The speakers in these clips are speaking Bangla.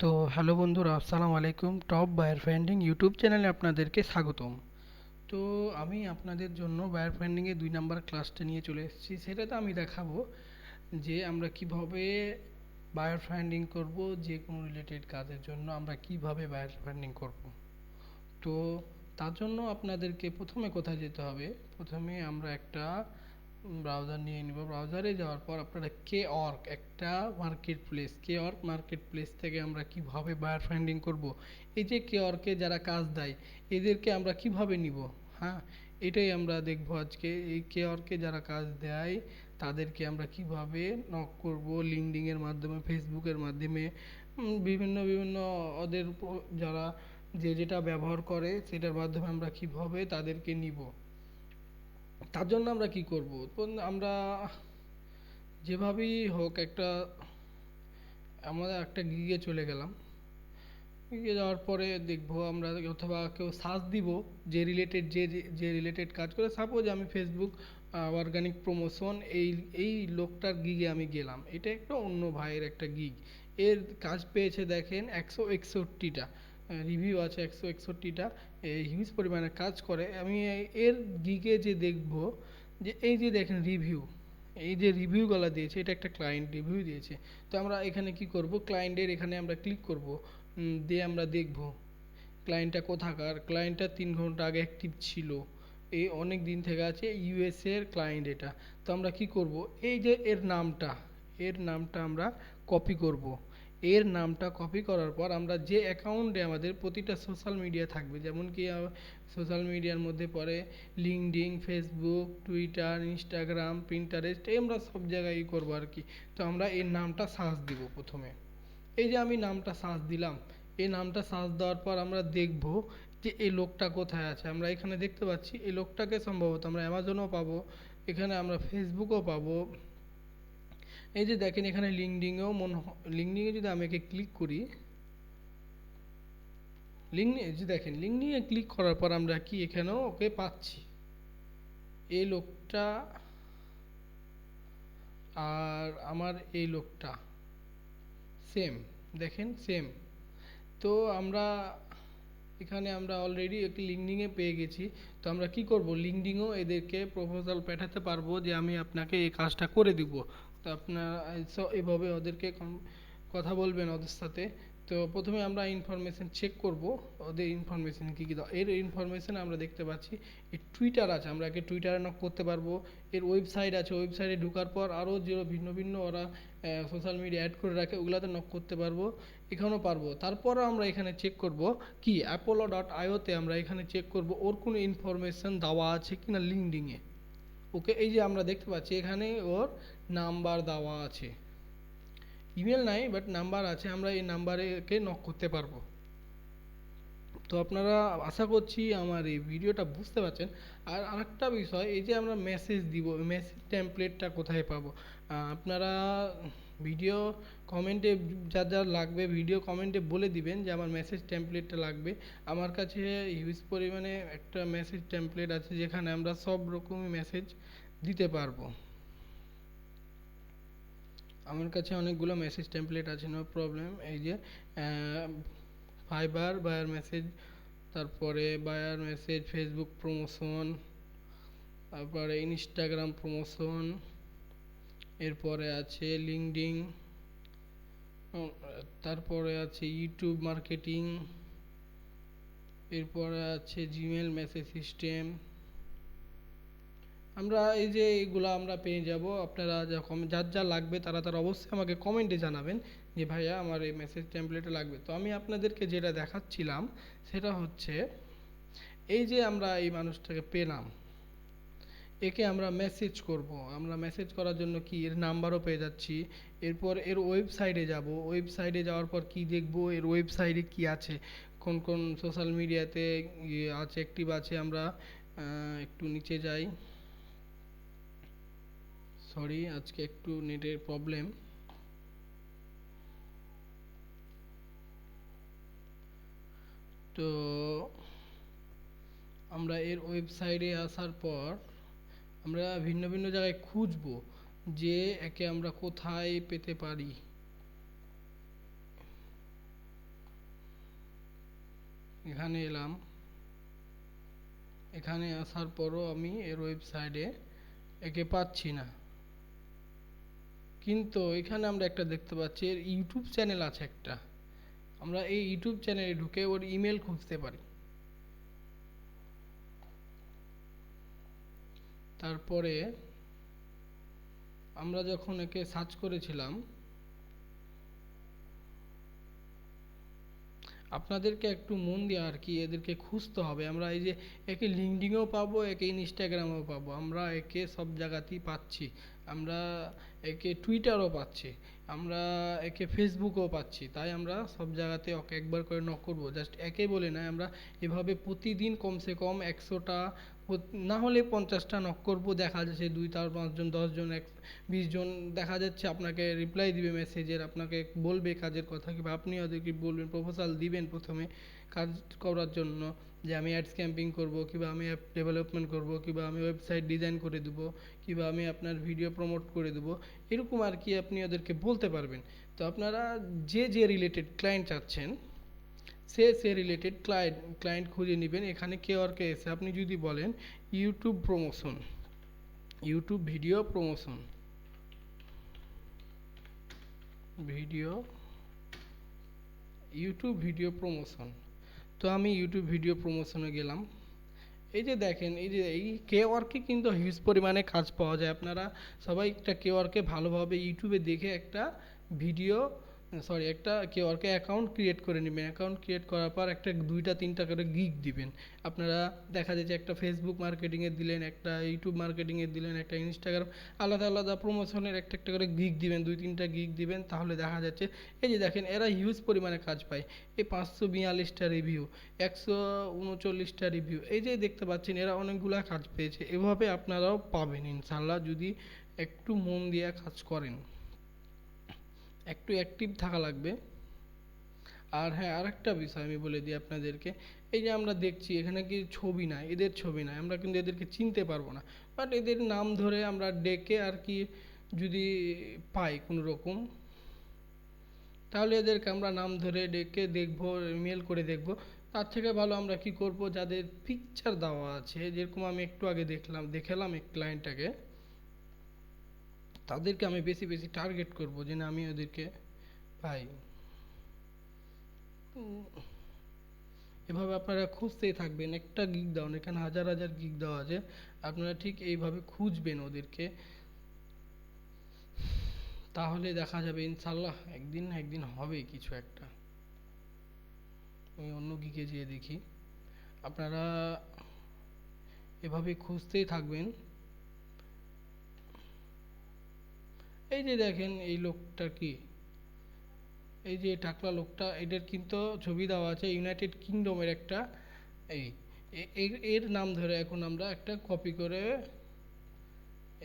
তো হ্যালো বন্ধুরা, আসসালামু আলাইকুম। টপ বায়ার ফাইন্ডিং ইউটিউব চ্যানেলে আপনাদেরকে স্বাগতম। তো আমি আপনাদের জন্য বায়ার ফাইন্ডিংয়ের 2 নাম্বার ক্লাসটা নিয়ে চলে এসেছি। সেটাতে আমি দেখাবো যে আমরা কিভাবে বায়ার ফাইন্ডিং করব, যে কোনো রিলেটেড কাজের জন্য আমরা কিভাবে বায়ার ফাইন্ডিং করব। তো তার জন্য আপনাদেরকে প্রথমে কোথায় যেতে হবে? প্রথমে আমরা একটা ব্রাউজার নিয়ে নিব। ব্রাউজারে যাওয়ার পর আপনারা কেঅর্ক একটা মার্কেট প্লেস থেকে আমরা কিভাবে বায়ার ফাইন্ডিং করব, এই যে কেঅর্কে যারা কাজ দেয় এদেরকে আমরা কিভাবে নিব, হ্যাঁ, এটাই আমরা দেখব আজকে। এই কেঅর্কে যারা কাজ দেয় তাদেরকে আমরা কিভাবে নক করব, লিঙ্কডইনের মাধ্যমে, ফেসবুকের মাধ্যমে, বিভিন্ন বিভিন্ন ওদের যারা যেটা ব্যবহার করে সেটার মাধ্যমে আমরা কিভাবে তাদেরকে নিব। তার জন্য আমরা কি করব? আমরা যেভাবেই হোক আমরা একটা গিগে চলে গেলাম। গিগে যাওয়ার পরে দেখব আমরা, অথবা কেউ সার্চ দিব যে রিলেটেড যে রিলেটেড কাজ করে। সাপোজ আমি ফেসবুক অর্গানিক প্রমোশন, এই লোকটার গিগে আমি গেলাম। এটা একটা অন্য ভাইয়ের একটা গিগ। এর কাজ পেয়েছে দেখেন 161টা রিভিউ আছে, 161টা হিউজ পরিমাণে কাজ করে। আমি এর গিগে যে দেখব যে এই যে দেখেন রিভিউ, এই যে রিভিউগুলো দিয়েছে এটা একটা ক্লায়েন্ট রিভিউ দিয়েছে। তো আমরা এখানে কি করব, ক্লায়েন্টের এখানে আমরা ক্লিক করব, দিয়ে আমরা দেখব ক্লায়েন্টটা কোথাকার। ক্লায়েন্টটা 3 ঘন্টা আগে অ্যাক্টিভ ছিল, এই অনেক দিন থেকে আছে, ইউএসএ এর ক্লায়েন্ট এটা। তো আমরা কি করব, এই যে এর নামটা আমরা কপি করব। এর নামটা কপি করার পর আমরা যে অ্যাকাউন্টে আমাদের প্রতিটা সোশ্যাল মিডিয়া থাকবে, যেমন কি সোশ্যাল মিডিয়ার মধ্যে পড়ে LinkedIn, Facebook, Twitter, Instagram, Pinterest, এই আমরা সব জায়গায় করবো আর কি। তো আমরা এর নামটা সার্চ দিব প্রথমে। এই যে আমি নামটা সার্চ দিলাম, এই নামটা সার্চ দেওয়ার পর আমরা দেখব যে এই লোকটা কোথায় আছে। আমরা এখানে দেখতে পাচ্ছি এই লোকটাকে সম্ভবত আমরা অ্যামাজনও পাবো, এখানে আমরা ফেসবুকও পাবো। এই যে দেখেন এখানে লিঙ্কডইনেও লিঙ্কডইনে যদি আমি একে ক্লিক করি, লিঙ্কডইনে ক্লিক করার পর আমরা কি এখানেও ওকে পাচ্ছি। এই লোকটা আর আমার এই লোকটা সেম, দেখেন সেম। তো আমরা এখানে আমরা অলরেডি একটি লিঙ্কডিনে পেয়ে গেছি। তো আমরা কি করব, লিঙ্কডিনেও এদেরকে প্রপোজাল পাঠাতে পারবো যে আমি আপনাকে এই কাজটা করে দিব। তো আপনারা এভাবে ওদেরকে কথা বলবেন ওদের সাথে। তো প্রথমে আমরা ইনফরমেশন চেক করব, ওদের ইনফরমেশন কী কী দাও। এর ইনফরমেশন আমরা দেখতে পাচ্ছি এই টুইটার আছে, আমরা একে টুইটারে নক করতে পারবো। এর ওয়েবসাইট আছে, ওয়েবসাইটে ঢোকার পর আরও যে ভিন্ন ভিন্ন ওরা সোশ্যাল মিডিয়া অ্যাড করে রাখে ওগুলাতে নক করতে পারবো, এখানেও পারবো। তারপরও আমরা এখানে চেক করব কি apollo.io-তে আমরা এখানে চেক করব ওর কোনো ইনফরমেশন দেওয়া আছে কি না লিঙ্কডইনে। ওকে, এই যে আমরা দেখতে পাচ্ছি এখানে ওর নাম্বার দেওয়া আছে, ইমেল নাই বাট নাম্বার আছে, আমরা এই নাম্বারে কে নক করতে পারবো। তো আপনারা আশা করছি আমার এই ভিডিওটা বুঝতে পারছেন। আর আরেকটা বিষয়, এই যে আমরা মেসেজ দিব, মেসেজ টেমপ্লেটটা কোথায় পাবো? আপনারা ভিডিও কমেন্টে যা লাগবে ভিডিও কমেন্টে বলে দিবেন যে আমার মেসেজ টেমপ্লেটটা লাগবে। আমার কাছে হিউজ পরিমাণে একটা মেসেজ টেমপ্লেট আছে যেখানে আমরা সব রকমই মেসেজ দিতে পারবো। আমার কাছে অনেকগুলো মেসেজ টেমপ্লেট আছে, নো প্রবলেম। এই যে ফাইবার বায়ার মেসেজ, তারপরে বায়ার মেসেজ, ফেসবুক প্রমোশন, তারপরে ইনস্টাগ্রাম প্রমোশন, এরপরে আছে লিঙ্কডইন, তারপরে আছে ইউটিউব মার্কেটিং, এরপরে আছে জিমেল মেসেজ সিস্টেম। আমরা এই যে এইগুলো আমরা পেয়ে যাব। আপনারা যখন যার লাগবে তারা অবশ্যই আমাকে কমেন্টে জানাবেন যে ভাইয়া আমার এই মেসেজ টেমপ্লেটে লাগবে। তো আমি আপনাদেরকে যেটা দেখাচ্ছিলাম সেটা হচ্ছে এই যে আমরা এই মানুষটাকে পেলাম, একে আমরা মেসেজ করব। আমরা মেসেজ করার জন্য কি এর নাম্বারও পেয়ে যাচ্ছি। এরপর এর ওয়েবসাইটে যাব, ওয়েবসাইটে যাওয়ার পর কি দেখব, এর ওয়েবসাইটে কি আছে, কোন কোন সোশ্যাল মিডিয়াতে আছে, অ্যাক্টিভ আছে। আমরা একটু নিচে যাই, সরি আজকে একটু নেটের প্রবলেম। তো আমরা এর ওয়েবসাইটে আসার পর আমরা ভিন্ন ভিন্ন জায়গায় খুঁজবো যে একে আমরা কোথায় পেতে পারি। এখানে এলাম, এখানে আসার পরও আমি এর ওয়েবসাইটে একে পাচ্ছি না, কিন্তু এখানে আমরা একটা দেখতে পাচ্ছি এর ইউটিউব চ্যানেল আছে একটা। আমরা এই ইউটিউব চ্যানেলে ঢুকে ওর ইমেল খুঁজতে পারি। তারপরে আমরা যখন একে সার্চ করেছিলাম, আপনাদেরকে একটু মন দিয়ে আর কি এদেরকে খুঁজতে হবে। আমরা এই যে একে লিঙ্কডিনেও পাবো, একে ইনস্টাগ্রামেও পাবো, আমরা একে সব জায়গাতেই পাচ্ছি। আমরা একে টুইটারও পাচ্ছি, আমরা একে ফেসবুকেও পাচ্ছি। তাই আমরা সব জায়গাতে ওকে একবার করে নক করবো। জাস্ট একে বলে নয়, আমরা এভাবে প্রতিদিন কমসে কম 100টা না হলে 50টা নক করবো। দেখা যাচ্ছে 2 4 5 জন 10 জন 20 জন দেখা যাচ্ছে আপনাকে রিপ্লাই দিবে মেসেজের, আপনাকে বলবে কাজের কথা, কিংবা আপনি ওদেরকে বলবেন, প্রপোজাল দিবেন প্রথমে কাজ করার জন্য, যে আমি অ্যাডস ক্যাম্পিং করব, কিংবা আমি অ্যাপ ডেভেলপমেন্ট করব, কিংবা আমি ওয়েবসাইট ডিজাইন করে দেবো, কিংবা আমি আপনার ভিডিও প্রমোট করে দেবো, এরকম আর কি আপনি ওদেরকে বলতে পারবেন। তো আপনারা যে রিলেটেড ক্লায়েন্ট চাচ্ছেন সে রিলেটেড ক্লায়েন্ট খুঁজে নেবেন। এখানে কেওয়ার্কে এসে আপনি যদি বলেন YouTube promotion, YouTube video promotion, YouTube video promotion, তো আমি ইউটিউব ভিডিও প্রমোশনে গেলাম। এই যে দেখেন, এই যে এই কেওয়ার্কে কিন্তু হিউজ পরিমাণে কাজ পাওয়া যায়। আপনারা সবাই একটা কেওয়ার্কে ভালোভাবে ইউটিউবে দেখে একটা ভিডিও একটা কেওয়ার্কে অ্যাকাউন্ট ক্রিয়েট করে নেবেন। অ্যাকাউন্ট ক্রিয়েট করার পর একটা 2টা 3টা করে গিগ দিবেন। আপনারা দেখা যাচ্ছে একটা ফেসবুক মার্কেটিংয়ে দিলেন, একটা ইউটিউব মার্কেটিংয়ে দিলেন, একটা ইনস্টাগ্রাম, আলাদা আলাদা প্রমোশনের একটা একটা করে গিগ দিবেন, 2 3টা গিগ দিবেন। তাহলে দেখা যাচ্ছে এই যে দেখেন এরা হিউজ পরিমাণে কাজ পায়। এই 542টা রিভিউ, 139টা রিভিউ, এই যে দেখতে পাচ্ছেন এরা অনেকগুলা কাজ পেয়েছে। এভাবে আপনারাও পাবেন ইনশাল্লাহ, যদি একটু মন দিয়ে কাজ করেন। একটু অ্যাক্টিভ থাকা লাগবে। আর হ্যাঁ, আরেকটা বিষয় আমি বলে দিই আপনাদেরকে, এই যে আমরা দেখছি এখানে কি ছবি নাই, এদের ছবি নাই, আমরা কিন্তু এদেরকে চিনতে পারবো না। বাট এদের নাম ধরে আমরা ডেকে আর কি যদি পাই কোনো রকম, তাহলে এদেরকে আমরা নাম ধরে ডেকে দেখবো, ইমেল করে দেখবো। তার থেকে ভালো আমরা কি করব, যাদের পিকচার দেওয়া আছে, যেরকম আমি একটু আগে দেখালাম এক ক্লায়েন্টটাকে, তাদেরকে আমি বেশি বেশি টার্গেট করব, যে না আমি ওদেরকে পাই। এভাবে আপনারা খুঁজতেই থাকবেন, একটা গিগ দাও, এখানে হাজার হাজার গিগ দেওয়া আছে, আপনারা ঠিক এইভাবে খুঁজবেন ওদেরকে। তাহলে দেখা যাবে ইনশাল্লাহ একদিন না একদিন হবে কিছু একটা। আমি অন্য গিগে যেয়ে দেখি। আপনারা এভাবে খুঁজতেই থাকবেন। এই যে দেখেন এই লোকটা কি, এই যে টাকলা লোকটা, এদের কিন্তু ছবি দেওয়া আছে ইউনাইটেড কিংডমের একটা। এই এর নাম ধরে এখন আমরা একটা কপি করে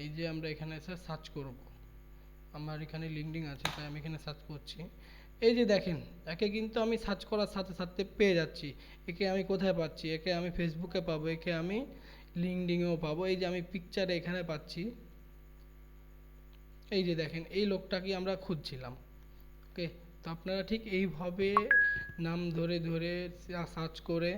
এই যে আমরা এখানে এসে সার্চ করব। আমার এখানে লিঙ্কডিন আছে, তাই আমি এখানে সার্চ করছি। এই যে দেখেন, একে কিন্তু আমি সার্চ করার সাথে সাথে পেয়ে যাচ্ছি। একে আমি কোথায় পাচ্ছি, একে আমি ফেসবুকে পাবো, একে আমি লিঙ্কডিনেও পাবো। এই যে আমি পিকচারে এখানে পাচ্ছি। এই যে দেখেন এই লোকটাকে আমরা খুঁজছিলাম। ওকে, তো আপনারা ঠিক এইভাবে নাম ধরে ধরে সার্চ করে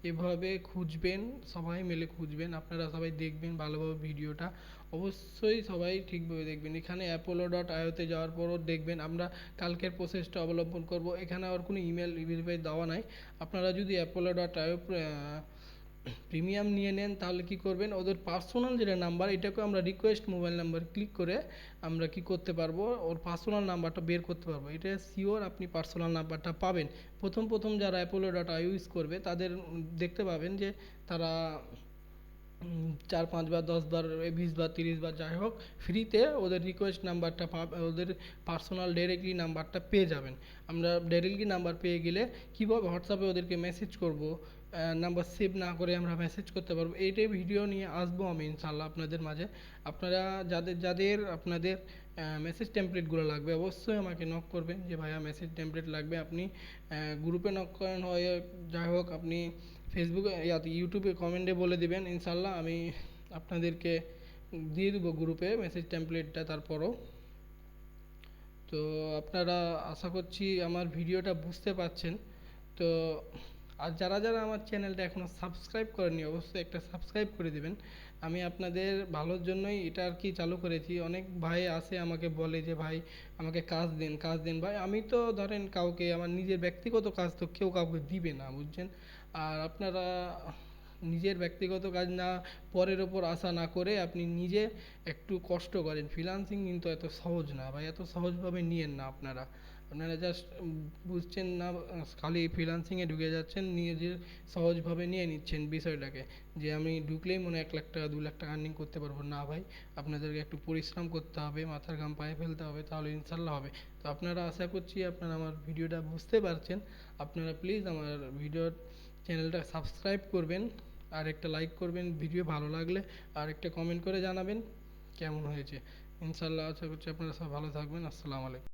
এভাবে খুঁজবেন, সবাই মিলে খুঁজবেন। আপনারা সবাই দেখবেন ভালোভাবে ভিডিওটা, অবশ্যই সবাই ঠিকভাবে দেখবেন। এখানে apollo.io-তে যাওয়ার পরও দেখবেন আমরা কালকের প্রসেসটা অবলম্বন করব। এখানে আর কোনো ইমেল ভেরিফাই দেওয়া নাই। আপনারা যদি apollo.io প্রিমিয়াম নিয়ে নেন, তাহলে কি করবেন, ওদের পার্সোনাল যেটা নাম্বার, এটাকে আমরা রিকোয়েস্ট মোবাইল নাম্বার ক্লিক করে আমরা কি করতে পারবো, ওর পার্সোনাল নাম্বারটা বের করতে পারবো। এটা শিওর আপনি পার্সোনাল নাম্বারটা পাবেন। প্রথম যারা apollo.io ইউজ করবে তাদের দেখতে পাবেন যে তারা 4 5 বার 10 বার 20 বার 30 বার যাই হোক ফ্রিতে ওদের রিকোয়েস্ট নাম্বারটা ওদের পার্সোনাল ডাইরেক্টলি নাম্বারটা পেয়ে যাবেন। আমরা ডাইরেক্টলি নাম্বার পেয়ে গেলে কীভাবে হোয়াটসঅ্যাপে ওদেরকে মেসেজ করব, নাম্বার সেভ না করে আমরা মেসেজ করতে পারবো, এইটাই ভিডিও নিয়ে আসবো আমি ইনশাল্লাহ আপনাদের মাঝে। আপনারা যাদের আপনাদের মেসেজ টেমপ্লেটগুলো লাগবে অবশ্যই আমাকে নক করবেন, যে ভাইয়া মেসেজ টেমপ্লেট লাগবে। আপনি গ্রুপে নক করেন হয় যাই হোক, আপনি ফেসবুকে ইউটিউবে কমেন্টে বলে দিবেন, ইনশাল্লাহ আমি আপনাদেরকে দিয়ে দেবো গ্রুপে মেসেজ টেমপ্লেটটা। তারপরও তো আপনারা আশা করছি আমার ভিডিওটা বুঝতে পারছেন। তো আর যারা যারা আমার চ্যানেলটা এখনও সাবস্ক্রাইব করেনি অবশ্যই একটা সাবস্ক্রাইব করে দেবেন। আমি আপনাদের ভালোর জন্যই এটা আর কি চালু করেছি। অনেক ভাই আসে আমাকে বলে যে ভাই আমাকে কাজ দিন কাজ দিন। ভাই আমি তো ধরেন কাউকে আমার নিজের ব্যক্তিগত কাজ তো কেউ কাউকে দিবে না, বুঝছেন। আর আপনারা নিজের ব্যক্তিগত কাজ না, পরের ওপর আশা না করে আপনি নিজে একটু কষ্ট করেন। ফ্রিল্যান্সিং কিন্তু এত সহজ না ভাই, এত সহজভাবে নিয়েন না আপনারা। আপনারা জাস্ট বুঝছেন না, খালি ফ্রিল্যান্সিংয়ে ঢুকে যাচ্ছেন, নিজের সহজভাবে নিয়ে নিচ্ছেন বিষয়টাকে, যে আমি ঢুকলেই মনে হয় 1 লাখ টাকা 2 লাখ টাকা আর্নিং করতে পারবো। না ভাই, আপনাদেরকে একটু পরিশ্রম করতে হবে, মাথার ঘাম পায়ে ফেলতে হবে, তাহলে ইনশাল্লাহ হবে। তো আপনারা, আশা করছি আপনারা আমার ভিডিওটা বুঝতে পারছেন। আপনারা প্লিজ আমার চ্যানেলটা সাবস্ক্রাইব করবেন, আর একটা লাইক করবেন ভিডিও ভালো লাগলে, আর একটা কমেন্ট করে জানাবেন কেমন হয়েছে। ইনশাল্লাহ আশা করছি আপনারা সব ভালো থাকবেন। আসসালামু আলাইকুম।